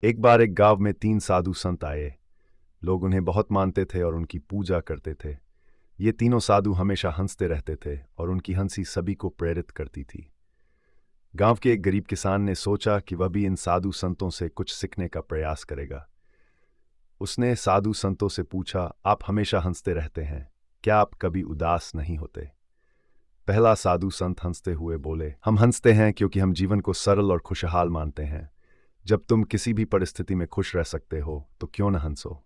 एक बार एक गांव में 3 साधु संत आए। लोग उन्हें बहुत मानते थे और उनकी पूजा करते थे। ये तीनों साधु हमेशा हंसते रहते थे और उनकी हंसी सभी को प्रेरित करती थी। गांव के एक गरीब किसान ने सोचा कि वह भी इन साधु संतों से कुछ सीखने का प्रयास करेगा। उसने साधु संतों से पूछा, आप हमेशा हंसते रहते हैं, क्या आप कभी उदास नहीं होते? पहला साधु संत हंसते हुए बोले, हम हंसते हैं क्योंकि हम जीवन को सरल और खुशहाल मानते हैं। जब तुम किसी भी परिस्थिति में खुश रह सकते हो तो क्यों न हंसो।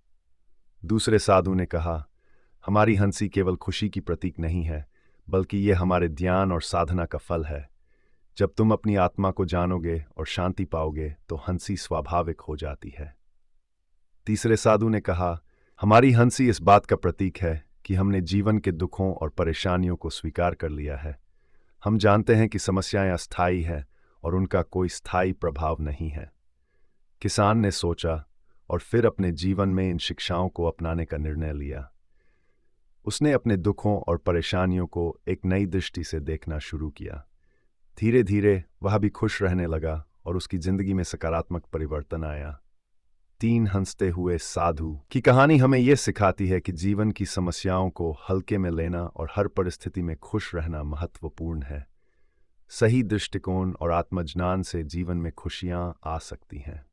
दूसरे साधु ने कहा, हमारी हंसी केवल खुशी की प्रतीक नहीं है, बल्कि ये हमारे ध्यान और साधना का फल है। जब तुम अपनी आत्मा को जानोगे और शांति पाओगे तो हंसी स्वाभाविक हो जाती है। तीसरे साधु ने कहा, हमारी हंसी इस बात का प्रतीक है कि हमने जीवन के दुखों और परेशानियों को स्वीकार कर लिया है। हम जानते हैं कि समस्याएं अस्थायी हैं और उनका कोई स्थायी प्रभाव नहीं है। किसान ने सोचा और फिर अपने जीवन में इन शिक्षाओं को अपनाने का निर्णय लिया। उसने अपने दुखों और परेशानियों को एक नई दृष्टि से देखना शुरू किया। धीरे धीरे वह भी खुश रहने लगा और उसकी जिंदगी में सकारात्मक परिवर्तन आया। 3 हंसते हुए साधु की कहानी हमें यह सिखाती है कि जीवन की समस्याओं को हल्के में लेना और हर परिस्थिति में खुश रहना महत्वपूर्ण है। सही दृष्टिकोण और आत्मज्ञान से जीवन में खुशियां आ सकती हैं।